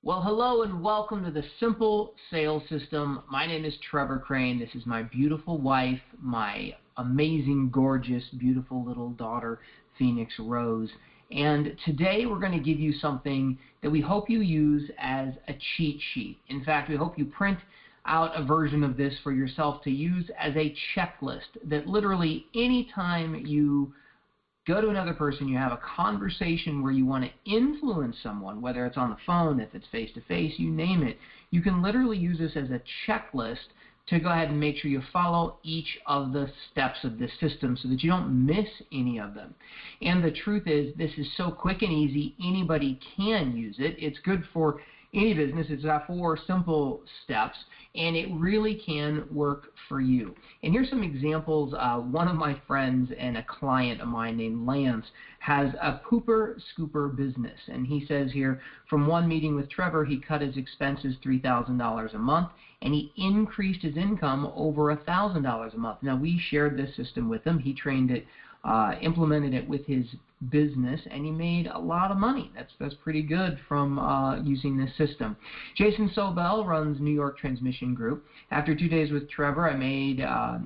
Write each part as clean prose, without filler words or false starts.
Well, hello and welcome to the Simple Sales System. My name is Trevor Crane. This is my beautiful wife, my amazing, gorgeous, beautiful little daughter, Phoenix Rose. And today we're going to give you something that we hope you use as a cheat sheet. In fact, we hope you print out a version of this for yourself to use as a checklist that literally anytime you go to another person, you have a conversation where you want to influence someone, whether it's on the phone, if it's face-to-face, you name it, you can literally use this as a checklist to go ahead and make sure you follow each of the steps of this system so that you don't miss any of them. And the truth is, this is so quick and easy, anybody can use it. It's good for any business. It's got 4 simple steps, and it really can work for you. And here's some examples. One of my friends and a client of mine named Lance has a pooper scooper business, and he says here, from one meeting with Trevor, he cut his expenses $3,000 a month, and he increased his income over $1,000 a month. Now, we shared this system with him. He trained it, implemented it with his business, and he made a lot of money. That's pretty good from using this system. Jason Sobel runs New York Transmission Group. After 2 days with Trevor, I made a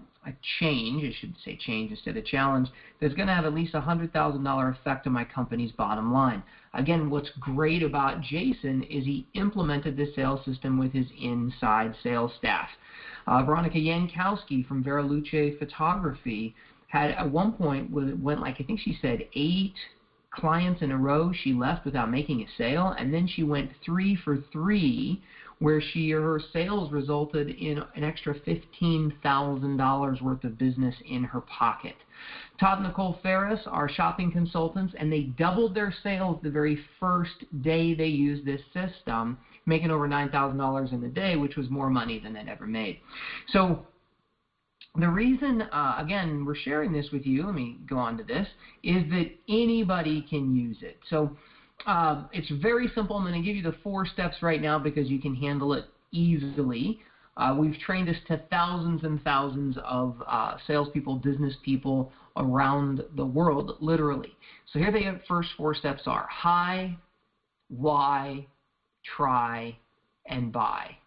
change, I should say change instead of challenge, that's going to have at least a $100,000 effect on my company's bottom line. Again, what's great about Jason is he implemented this sales system with his inside sales staff. Veronica Yankowski from Vera Luce Photography had at one point went like, I think she said 8 clients in a row she left without making a sale, and then she went 3 for 3 where her sales resulted in an extra $15,000 worth of business in her pocket. Todd and Nicole Ferris are shopping consultants, and they doubled their sales the very first day they used this system, making over $9,000 in a day, which was more money than they'd ever made. So the reason, again, we're sharing this with you, let me go on to this, is that anybody can use it. So it's very simple. I'm going to give you the 4 steps right now because you can handle it easily. We've trained this to thousands and thousands of salespeople, business people around the world, literally. So here the first 4 steps are: hi, why, try, and buy.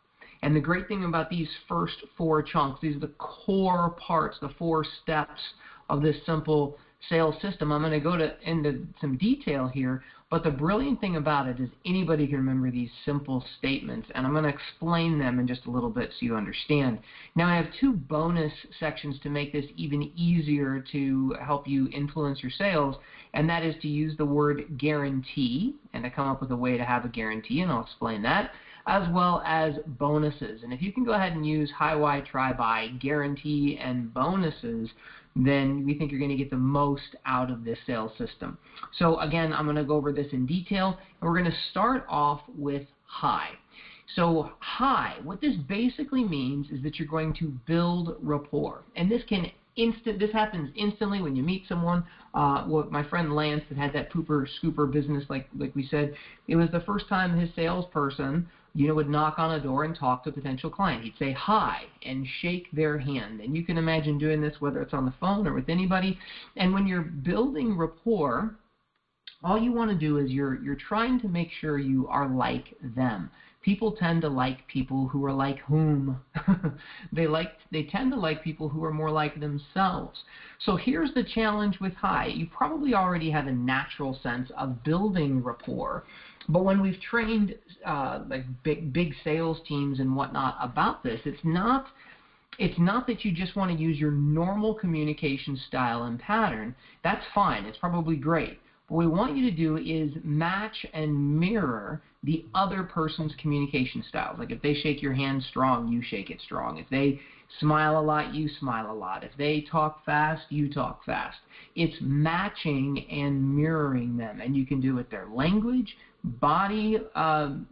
And the great thing about these first 4 chunks, these are the core parts, the 4 steps of this simple sales system. I'm going to go into some detail here, but the brilliant thing about it is anybody can remember these simple statements, and I'm going to explain them in just a little bit so you understand. Now, I have 2 bonus sections to make this even easier to help you influence your sales, and that is to use the word guarantee, and to come up with a way to have a guarantee, and I'll explain that, as well as bonuses. And if you can go ahead and use hi, why, try, buy, guarantee, and bonuses, then we think you're going to get the most out of this sales system. So again, I'm going to go over this in detail, and we're going to start off with hi. So hi, what this basically means is that you're going to build rapport, and this happens instantly when you meet someone. My friend Lance that had that pooper scooper business, like we said, it was the first time his salesperson would knock on a door and talk to a potential client. He'd say hi and shake their hand. And you can imagine doing this whether it's on the phone or with anybody. And when you're building rapport, all you want to do is you're trying to make sure you are like them. People tend to like people who are like whom? They tend to like people who are more like themselves. So here's the challenge with hi. You probably already have a natural sense of building rapport. But when we've trained like big sales teams and whatnot about this, it's not that you just want to use your normal communication style and pattern. That's fine. It's probably great. What we want you to do is match and mirror the other person's communication styles. Like if they shake your hand strong, you shake it strong. If they smile a lot, you smile a lot. If they talk fast, you talk fast. It's matching and mirroring them, and you can do it with their language, body,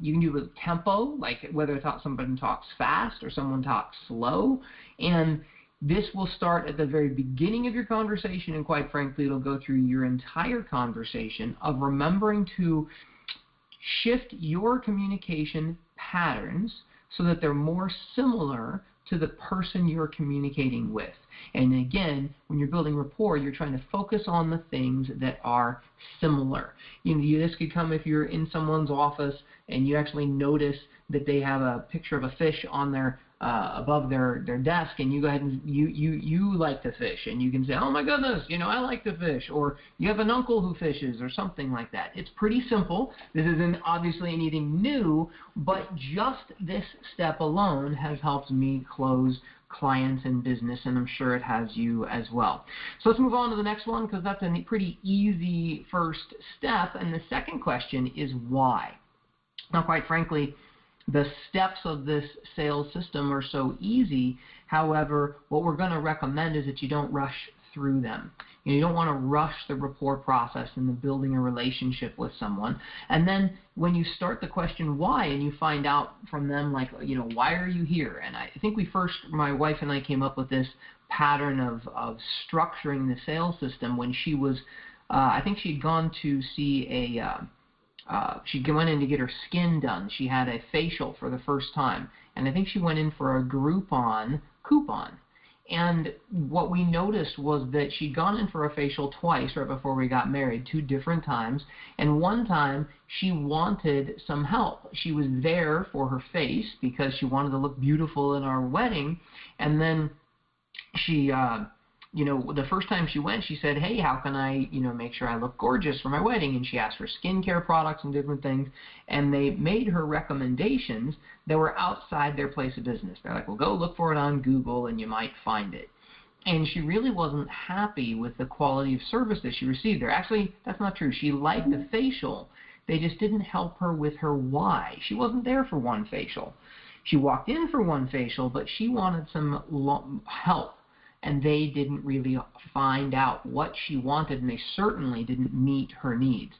you can do it with tempo, like whether someone talks fast or someone talks slow, and this will start at the very beginning of your conversation, and quite frankly, it'll go through your entire conversation of remembering to shift your communication patterns so that they're more similar to the person you're communicating with. And again, when you're building rapport, you're trying to focus on the things that are similar. This could come if you're in someone's office and you actually notice that they have a picture of a fish on their above their desk, and you go ahead and you like to fish, and you can say, oh my goodness, I like to fish, or you have an uncle who fishes, or something like that. It's pretty simple. This isn't obviously anything new, but just this step alone has helped me close clients and business, and I'm sure it has you as well. So let's move on to the next one, because that's a pretty easy first step. And the second question is why. Now, quite frankly, the steps of this sales system are so easy. However, what we're going to recommend is that you don't rush through them. You don't want to rush the rapport process in the building a relationship with someone. And then when you start the question why, and you find out from them, like, why are you here? And I think my wife and I came up with this pattern of structuring the sales system when she was, I think she'd gone to see she went in to get her skin done. She had a facial for the first time, and I think she went in for a Groupon coupon. And what we noticed was that she'd gone in for a facial twice right before we got married, 2 different times, and one time she wanted some help. She was there for her face because she wanted to look beautiful in our wedding, and then she the first time she went, she said, hey, how can I, make sure I look gorgeous for my wedding? And she asked for skincare products and different things, and they made her recommendations that were outside their place of business. They're like, well, go look for it on Google and you might find it. And she really wasn't happy with the quality of service that she received there. Actually, that's not true. She liked the facial. They just didn't help her with her why. She wasn't there for one facial. She walked in for one facial, but she wanted some help. And they didn't really find out what she wanted, and they certainly didn't meet her needs.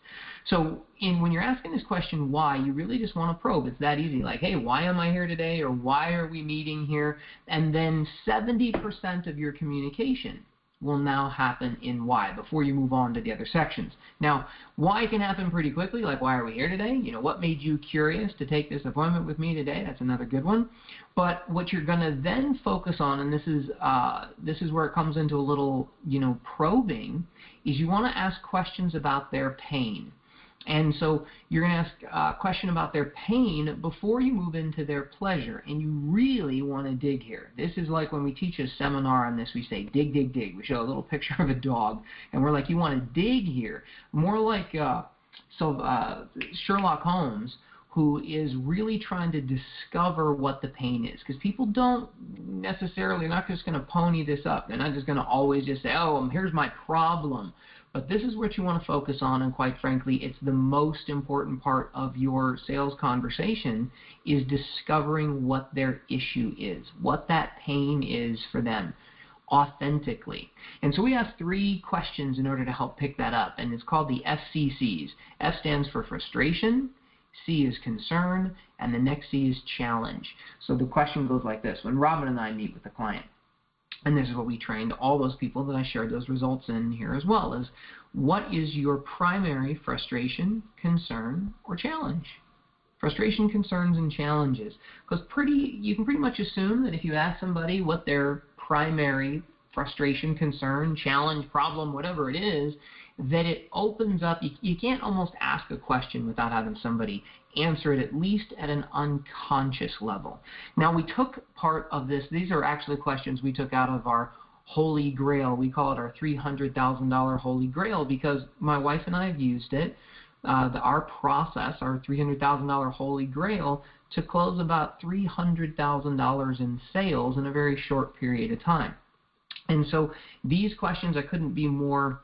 So when you're asking this question, why, you really just want to probe. It's that easy, like, hey, why am I here today, or why are we meeting here? And then 70% of your communication will now happen in why before you move on to the other sections. Now, why can happen pretty quickly, like why are we here today? What made you curious to take this appointment with me today? That's another good one. But what you're going to then focus on, and this is where it comes into a little, probing, is you want to ask questions about their pain. And so you're going to ask a question about their pain before you move into their pleasure, and you really want to dig here. This is like when we teach a seminar on this, we say dig, dig, dig. We show a little picture of a dog, and we're like, you want to dig here. More like Sherlock Holmes, who is really trying to discover what the pain is. Because people don't necessarily, they're not just going to pony this up. They're not just going to always just say, oh, here's my problem. But this is what you want to focus on, and quite frankly, it's the most important part of your sales conversation, is discovering what their issue is, what that pain is for them, authentically. And so we ask 3 questions in order to help pick that up, and it's called the FCCs. F stands for frustration, C is concern, and the next C is challenge. So the question goes like this. When Robin and I meet with a client, and this is what we trained all those people that I shared those results in here as well, is what is your primary frustration, concern, or challenge? Frustration, concerns, and challenges. Because you can pretty much assume that if you ask somebody what their primary frustration, concern, challenge, problem, whatever it is, that it opens up. You can't almost ask a question without having somebody answer it, at least at an unconscious level. Now, we took part of this. These are actually questions we took out of our Holy Grail. We call it our $300,000 Holy Grail because my wife and I have used it, our process, our $300,000 Holy Grail, to close about $300,000 in sales in a very short period of time. And so these questions, I couldn't be more,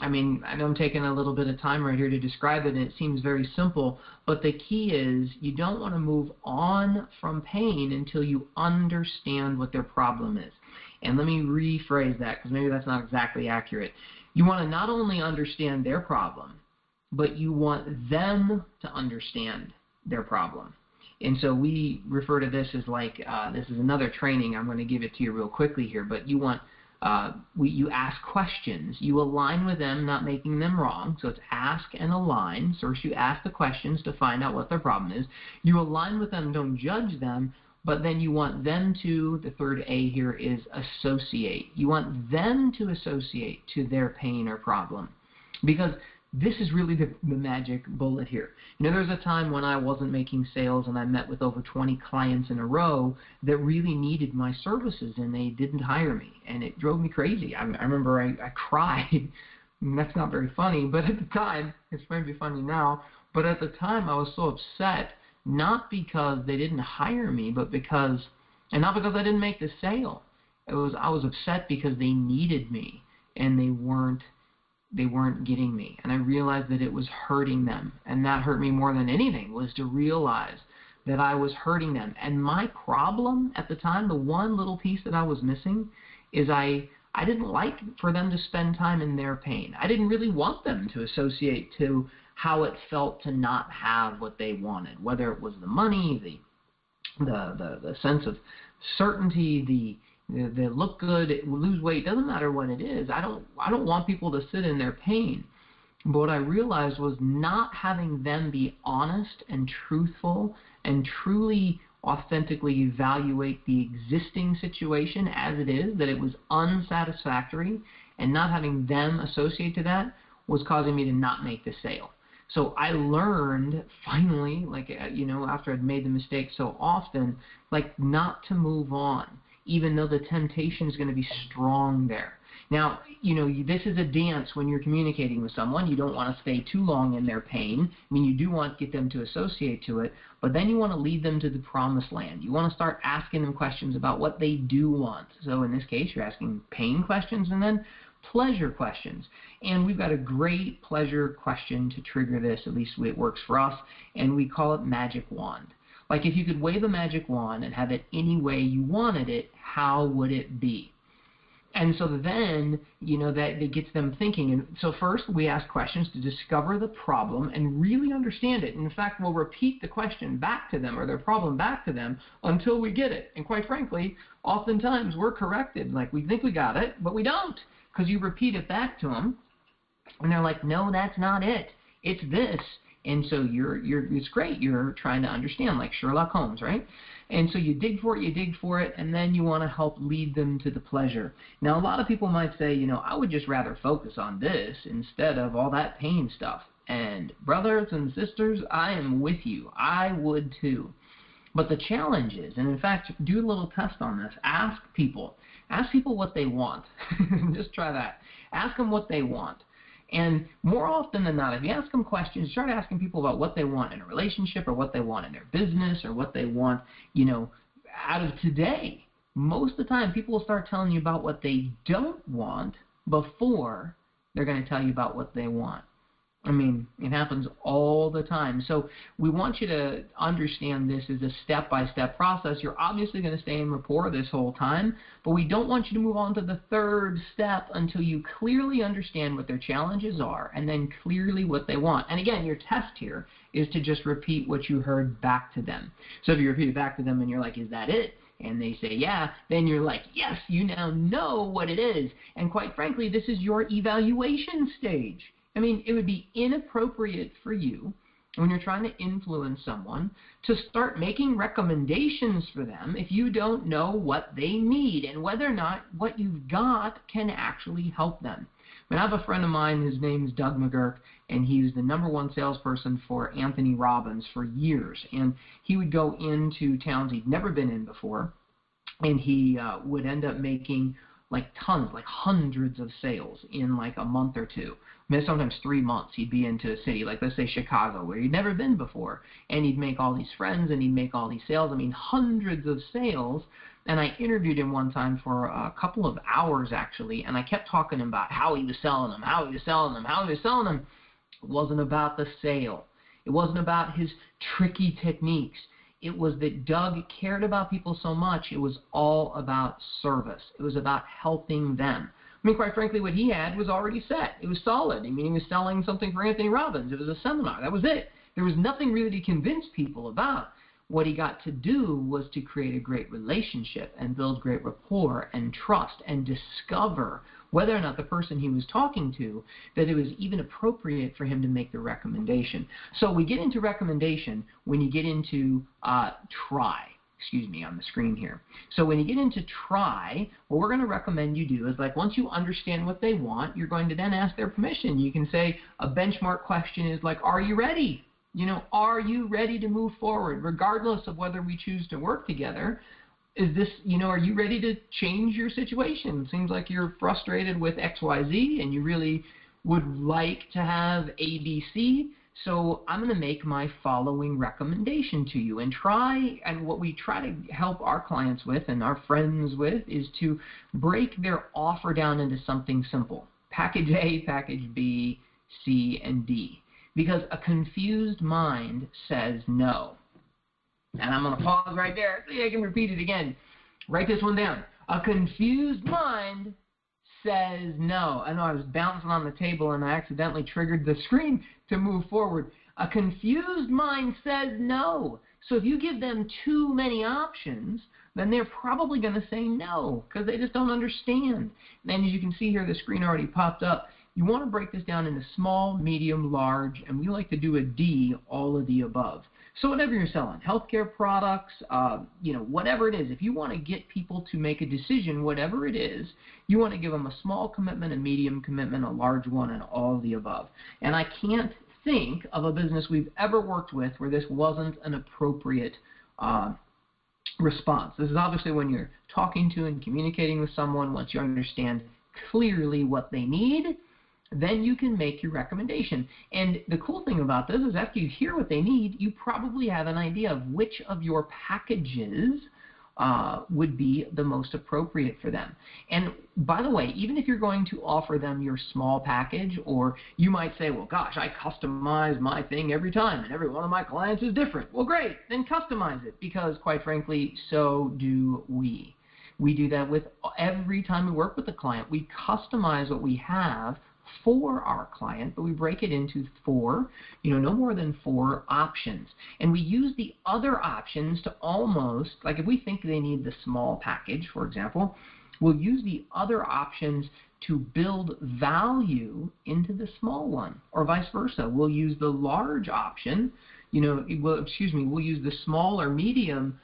I know I'm taking a little bit of time right here to describe it, and it seems very simple, but the key is you don't want to move on from pain until you understand what their problem is. And let me rephrase that, because maybe that's not exactly accurate. You want to not only understand their problem, but you want them to understand their problem. And so we refer to this as like, this is another training. I'm going to give it to you real quickly here, but you want, you ask questions. You align with them, not making them wrong. So it's ask and align. So first you ask the questions to find out what their problem is. You align with them, don't judge them, but then you want them to, the third A here is associate. You want them to associate to their pain or problem, because this is really the magic bullet here. There was a time when I wasn't making sales and I met with over 20 clients in a row that really needed my services, and they didn't hire me, and it drove me crazy. I remember I cried. And that's not very funny, but at the time, it's maybe funny now, but at the time I was so upset, not because they didn't hire me, but because, and not because I didn't make the sale. I was upset because they needed me and they weren't getting me. And I realized that it was hurting them. And that hurt me more than anything, was to realize that I was hurting them. And my problem at the time, the one little piece that I was missing, is I didn't like for them to spend time in their pain. I didn't really want them to associate to how it felt to not have what they wanted, whether it was the money, the sense of certainty, they look good, lose weight, doesn't matter what it is. I don't want people to sit in their pain. But what I realized was not having them be honest and truthful and truly authentically evaluate the existing situation as it is, that it was unsatisfactory, and not having them associate to that was causing me to not make the sale. So I learned finally, after I'd made the mistake so often, not to move on, even though the temptation is going to be strong there. Now, this is a dance when you're communicating with someone. You don't want to stay too long in their pain. You do want to get them to associate to it, but then you want to lead them to the promised land. You want to start asking them questions about what they do want. So in this case, you're asking pain questions and then pleasure questions. And we've got a great pleasure question to trigger this, at least it works for us, and we call it magic wand. Like, if you could wave a magic wand and have it any way you wanted it, how would it be? And so then, that it gets them thinking. And so first, we ask questions to discover the problem and really understand it. In fact, we'll repeat the question back to them, or their problem back to them, until we get it. And quite frankly, oftentimes we're corrected. Like, we think we got it, but we don't, because you repeat it back to them, and they're like, no, that's not it. It's this. And so it's great. You're trying to understand, like Sherlock Holmes, right? And so you dig for it, and then you want to help lead them to the pleasure. Now, a lot of people might say, I would just rather focus on this instead of all that pain stuff. And brothers and sisters, I am with you. I would too. But the challenge is, and in fact, do a little test on this. Ask people what they want. Just try that. Ask them what they want. And more often than not, if you ask them questions, start asking people about what they want in a relationship, or what they want in their business, or what they want, out of today. Most of the time, people will start telling you about what they don't want before they're going to tell you about what they want. It happens all the time. So we want you to understand this is a step-by-step process. You're obviously going to stay in rapport this whole time, but we don't want you to move on to the third step until you clearly understand what their challenges are, and then clearly what they want. And again, your test here is to just repeat what you heard back to them. So if you repeat it back to them and you're like, is that it? And they say, yeah, then you're like, yes, you now know what it is. And quite frankly, this is your evaluation stage. It would be inappropriate for you, when you're trying to influence someone, to start making recommendations for them if you don't know what they need and whether or not what you've got can actually help them. I have a friend of mine, his name's Doug McGurk, and he was the #1 salesperson for Anthony Robbins for years. And he would go into towns he'd never been in before, and he would end up making tons, hundreds of sales in a month or two. Sometimes 3 months he'd be into a city, let's say Chicago, where he'd never been before, and he'd make all these friends and he'd make all these sales. Hundreds of sales. And I interviewed him one time for a couple of hours, actually, and I kept talking about how he was selling them, It wasn't about the sale. It wasn't about his tricky techniques. It was that Doug cared about people so much, it was all about service. It was about helping them. Quite frankly, what he had was already set. It was solid. He was selling something for Anthony Robbins. It was a seminar. That was it. There was nothing really to convince people about. What he got to do was to create a great relationship and build great rapport and trust and discover whether or not the person he was talking to, that it was even appropriate for him to make the recommendation. So we get into recommendation when you get into try. excuse me, on the screen here. So when you get into try, what we're going to recommend you do is, like, once you understand what they want, you're going to then ask their permission. You can say a benchmark question is like, are you ready? You know, are you ready to move forward? Regardless of whether we choose to work together, is this, you know, are you ready to change your situation? It seems like you're frustrated with XYZ and you really would like to have ABC. So I'm going to make my following recommendation to you, and what we try to help our clients with and our friends with is to break their offer down into something simple. Package A, package B, C, and D. Because a confused mind says no. And I'm going to pause right there so I can repeat it again. Write this one down. A confused mind says no. I know I was bouncing on the table and I accidentally triggered the screen to move forward. A confused mind says no. So if you give them too many options, then they're probably going to say no because they just don't understand. And as you can see here, the screen already popped up. You want to break this down into small, medium, large, and we like to do a D, all of the above. So whatever you're selling, healthcare products, you know, whatever it is, if you want to get people to make a decision, whatever it is, you want to give them a small commitment, a medium commitment, a large one, and all of the above. And I can't think of a business we've ever worked with where this wasn't an appropriate response. This is obviously when you're talking to and communicating with someone, once you understand clearly what they need, then you can make your recommendation. And the cool thing about this is after you hear what they need, you probably have an idea of which of your packages would be the most appropriate for them. And by the way, even if you're going to offer them your small package, or you might say, well, gosh, I customize my thing every time, and every one of my clients is different. Well, great, then customize it, because quite frankly, so do we. We do that with every time we work with a client. We customize what we have for our client, but we break it into four, no more than four options. And we use the other options to almost, like if we think they need the small package, for example, we'll use the other options to build value into the small one, or vice versa. We'll use the large option, we'll use the small or medium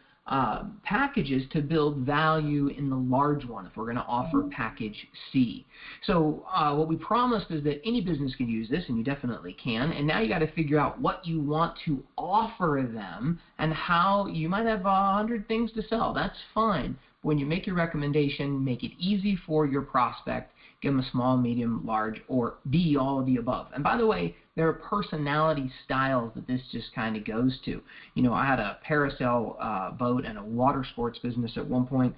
packages to build value in the large one if we're going to offer package C. So what we promised is that any business can use this, and you definitely can, and now you got to figure out what you want to offer them and how. You might have 100 things to sell. That's fine. When you make your recommendation, make it easy for your prospect. Give them a small, medium, large, or D, all of the above. And by the way, there are personality styles that this just kind of goes to. I had a parasail boat and a water sports business at one point,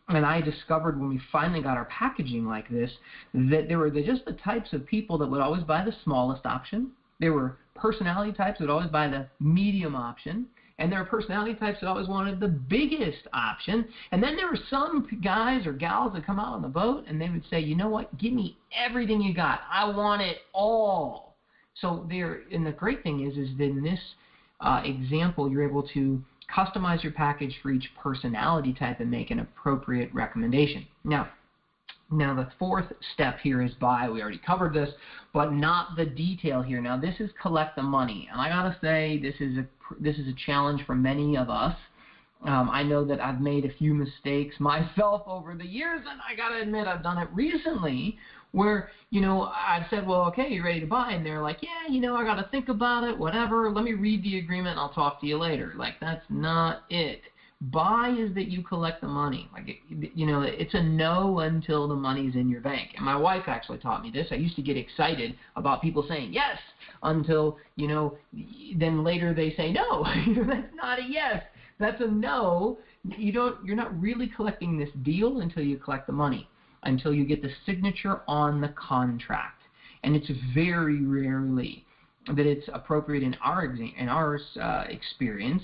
and I discovered when we finally got our packaging like this that there were just the types of people that would always buy the smallest option. There were personality types that would always buy the medium option. And there are personality types that always wanted the biggest option. And then there were some guys or gals that come out on the boat and they would say, you know what, give me everything you got. I want it all. So and the great thing is that in this example, you're able to customize your package for each personality type and make an appropriate recommendation. Now the fourth step here is buy. We already covered this, but not the detail here. Now this is collect the money, and I gotta say this is a challenge for many of us. I know that I've made a few mistakes myself over the years, and I gotta admit I've done it recently where I've said, well, okay, you ready to buy? And they're like, yeah, I gotta think about it, whatever. Let me read the agreement, and I'll talk to you later. Like, that's not it. Buy is that you collect the money. Like, it's a no until the money's in your bank. And my wife actually taught me this. I used to get excited about people saying yes until, then later they say no. That's not a yes. That's a no. You're not really collecting this deal until you collect the money, until you get the signature on the contract. And it's very rarely that it's appropriate in our experience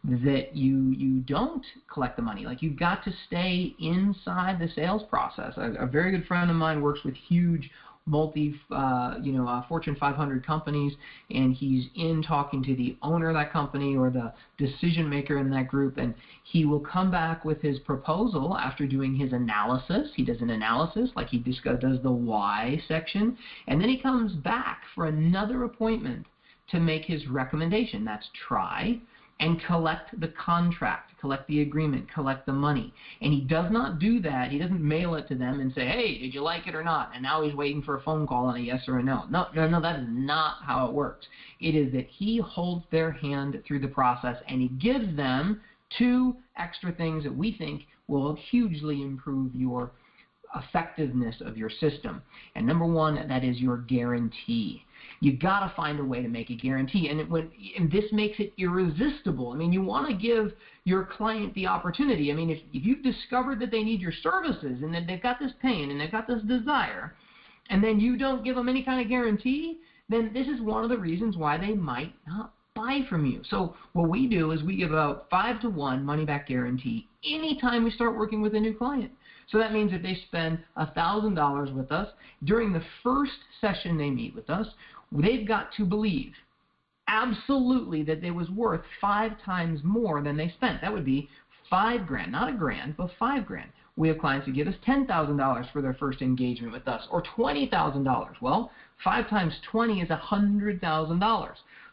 that you don't collect the money. Like, you've got to stay inside the sales process. A very good friend of mine works with huge Fortune 500 companies, and he's in talking to the owner of that company or the decision maker in that group, and he will come back with his proposal after doing his analysis. He does an analysis, like he does the why section, and then he comes back for another appointment to make his recommendation. That's try. and collect the contract, collect the agreement, collect the money. And he does not do that. He doesn't mail it to them and say, hey, did you like it or not? And now he's waiting for a phone call and a yes or a no. No, that is not how it works. It is that he holds their hand through the process, and he gives them 2 extra things that we think will hugely improve your effectiveness of your system. And number 1, that is your guarantee. You got to find a way to make a guarantee, and this makes it irresistible. I mean, you want to give your client the opportunity. I mean, if you've discovered that they need your services and that they've got this pain and they've got this desire, and then you don't give them any kind of guarantee, then this is one of the reasons why they might not buy from you. So what we do is we give a 5-to-1 money-back guarantee anytime we start working with a new client. So that means if they spend $1,000 with us, during the first session they meet with us, they've got to believe absolutely that it was worth 5 times more than they spent. That would be $5,000, not $1,000, but $5,000. We have clients who give us $10,000 for their first engagement with us, or $20,000. Well, 5 times 20 is $100,000.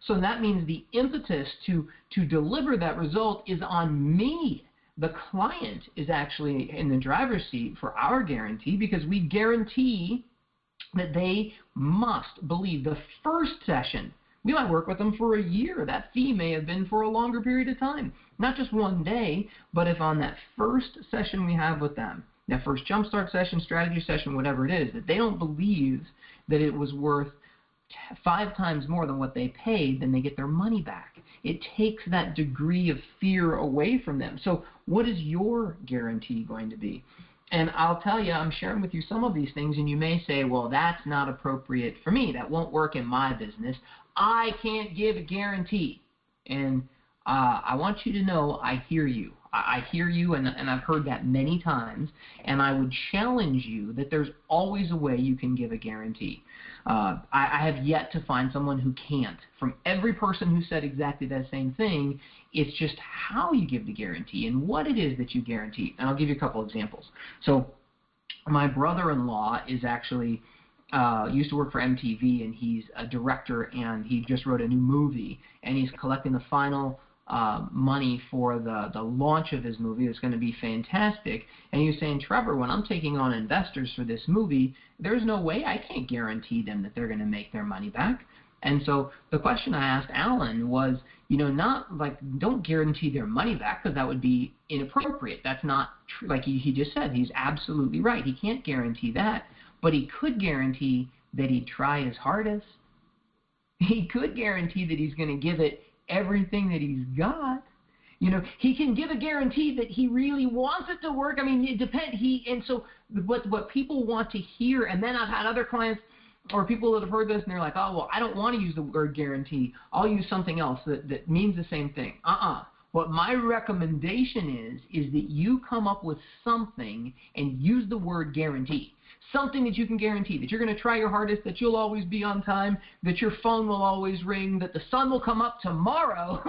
So that means the impetus to deliver that result is on me. The client is actually in the driver's seat for our guarantee, because we guarantee that they must believe the first session. We might work with them for a year. That fee may have been for a longer period of time, not just one day, but if on that first session we have with them, that first jumpstart session, strategy session, whatever it is, that they don't believe that it was worth 5 times more than what they paid, then they get their money back. It takes that degree of fear away from them. So what is your guarantee going to be? And I'll tell you, I'm sharing with you some of these things, and you may say, well, that's not appropriate for me. That won't work in my business. I can't give a guarantee. And I want you to know I hear you. I hear you, and I've heard that many times, and I would challenge you that there's always a way you can give a guarantee. I have yet to find someone who can't. From every person who said exactly that same thing, it's just how you give the guarantee and what it is that you guarantee. And I'll give you a couple examples. So my brother-in-law is actually used to work for MTV, and he's a director, and he just wrote a new movie, and he's collecting the final money for the launch of his movie. It's going to be fantastic. And he was saying, Trevor, when I'm taking on investors for this movie, there's no way, I can't guarantee them that they're going to make their money back. And so the question I asked Alan was, not like, don't guarantee their money back, because that would be inappropriate. That's not true. Like he just said, he's absolutely right. He can't guarantee that, but he could guarantee that he'd try his hardest. He could guarantee that he's going to give it everything that he's got. He can give a guarantee that he really wants it to work. I mean, it depends. And so what people want to hear, and then I've had other clients or people that have heard this, and they're like, oh, well, I don't want to use the word guarantee. I'll use something else that means the same thing. What my recommendation is that you come up with something and use the word guarantee. Something that you can guarantee, that you're going to try your hardest, that you'll always be on time, that your phone will always ring, that the sun will come up tomorrow.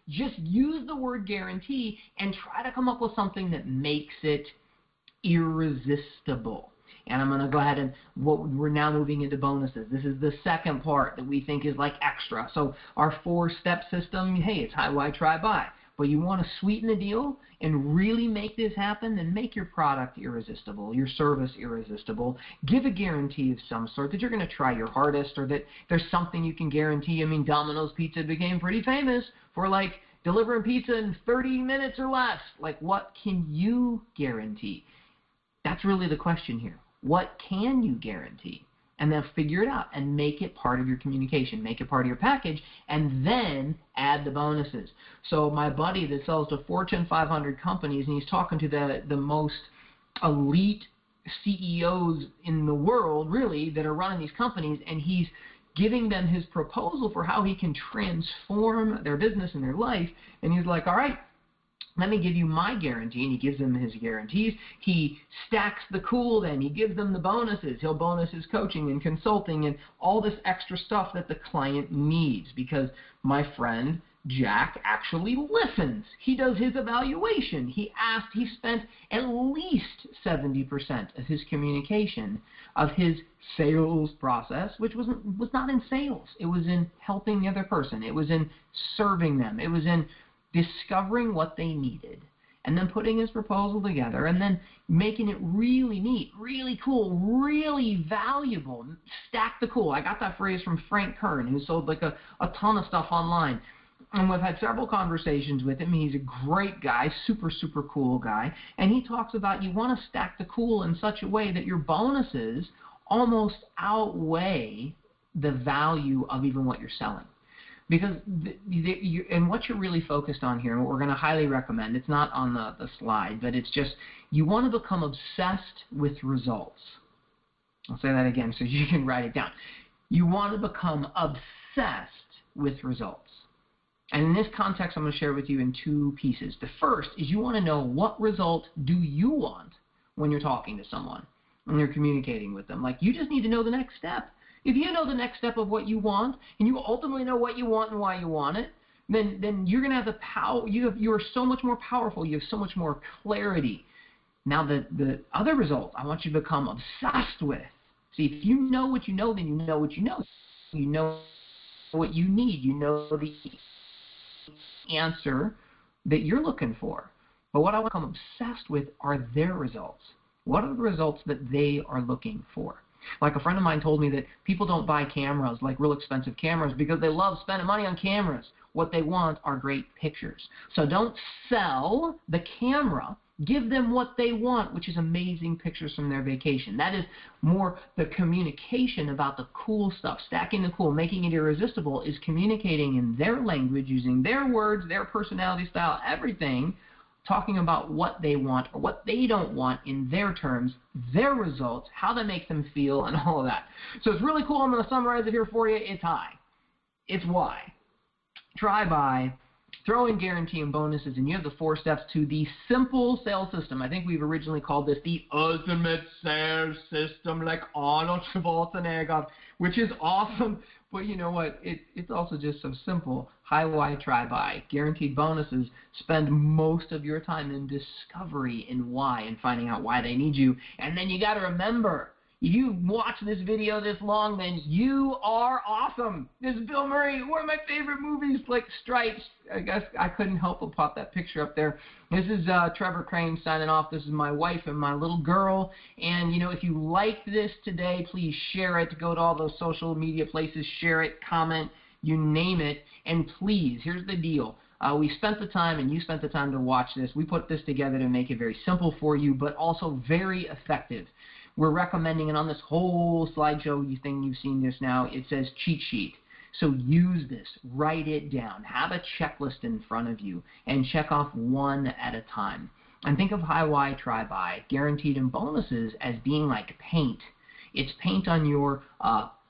Just use the word guarantee and try to come up with something that makes it irresistible. And I'm going to go ahead and we're now moving into bonuses. This is the second part that we think is like extra. So our 4-step system, hey, it's how I try buy. But you want to sweeten the deal and really make this happen, then make your product irresistible, your service irresistible. Give a guarantee of some sort that you're going to try your hardest, or that there's something you can guarantee. I mean, Domino's Pizza became pretty famous for like delivering pizza in 30 minutes or less. Like, what can you guarantee? That's really the question here. What can you guarantee? And then figure it out and make it part of your communication, make it part of your package, and then add the bonuses. So my buddy that sells to Fortune 500 companies, and he's talking to the most elite CEOs in the world, really, that are running these companies, and he's giving them his proposal for how he can transform their business and their life. And he's like, all right, let me give you my guarantee. And he gives them his guarantees. He stacks the cool then. He gives them the bonuses. He'll bonus his coaching and consulting and all this extra stuff that the client needs, because my friend Jack actually listens. He does his evaluation. He spent at least 70% of his communication of his sales process, which was not in sales. It was in helping the other person. It was in serving them. It was in discovering what they needed and then putting his proposal together and then making it really neat, really cool, really valuable. Stack the cool. I got that phrase from Frank Kern, who sold like a ton of stuff online. And we've had several conversations with him. He's a great guy, super, super cool guy. And he talks about you want to stack the cool in such a way that your bonuses almost outweigh the value of even what you're selling. Because and what you're really focused on here, and what we're going to highly recommend, it's not on the slide, but it's just you want to become obsessed with results. I'll say that again so you can write it down. You want to become obsessed with results. And in this context, I'm going to share with you in two pieces. The first is you want to know what result do you want when you're talking to someone, when you're communicating with them. Like, you just need to know the next step. If you know the next step of what you want, and you ultimately know what you want and why you want it, then you're going to have the power. You are so much more powerful. You have so much more clarity. Now, the other result I want you to become obsessed with. See, if you know what you know, then you know what you know. You know what you need. You know the answer that you're looking for. But what I want to become obsessed with are their results. What are the results that they are looking for? Like a friend of mine told me that people don't buy cameras, like real expensive cameras, because they love spending money on cameras. What they want are great pictures. So don't sell the camera. Give them what they want, which is amazing pictures from their vacation. That is more the communication about the cool stuff. Stacking the cool, making it irresistible, is communicating in their language, using their words, their personality style, everything, talking about what they want or what they don't want in their terms, their results, how that makes them feel, and all of that. So it's really cool. I'm going to summarize it here for you. It's high. It's why. Try buy. Throw in guarantee and bonuses, and you have the 4 steps to the simple sales system. I think we've originally called this the ultimate sales system, like Arnold Schwarzenegger, which is awesome. But you know what? It's also just so simple. High, why, try, buy. Guaranteed bonuses. Spend most of your time in discovery and why and finding out why they need you. And then you got to remember, if you watch this video this long, then you are awesome. This is Bill Murray, one of my favorite movies, like Stripes. I guess I couldn't help but pop that picture up there. This is Trevor Crane signing off. This is my wife and my little girl. And, you know, if you liked this today, please share it. Go to all those social media places, share it, comment, you name it. And please, here's the deal. We spent the time, and you spent the time to watch this. We put this together to make it very simple for you, but also very effective. We're recommending it on this whole slideshow thing you've seen this now. It says cheat sheet. So use this. Write it down. Have a checklist in front of you and check off one at a time. And think of high, why, try, buy, guaranteed, and bonuses as being like paint. It's paint on your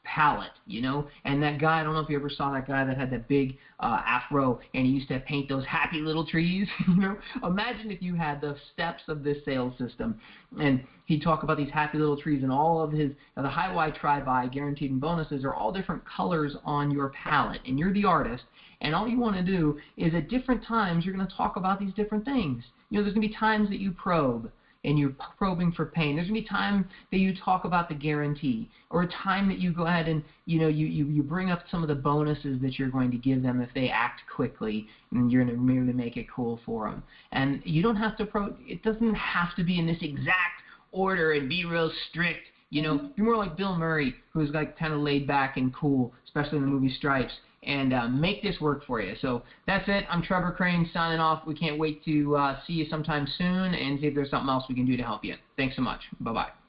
palette, you know. And that guy, I don't know if you ever saw that guy that had that big afro, and he used to paint those happy little trees. You know, imagine if you had the steps of this sales system, and he'd talk about these happy little trees, and all of his the high, why, try, buy, guaranteed, and bonuses are all different colors on your palette, and you're the artist, and all you want to do is at different times you're going to talk about these different things. You know, there's going to be times that you probe, and you're probing for pain. There's going to be time that you talk about the guarantee, or a time that you go ahead and, you know, you bring up some of the bonuses that you're going to give them if they act quickly, and you're going to merely make it cool for them. And you don't have to it doesn't have to be in this exact order and be real strict. You know, be more like Bill Murray, who's like kind of laid back and cool, especially in the movie Stripes, and make this work for you. So that's it. I'm Trevor Crane signing off. We can't wait to see you sometime soon and see if there's something else we can do to help you. Thanks so much. Bye-bye.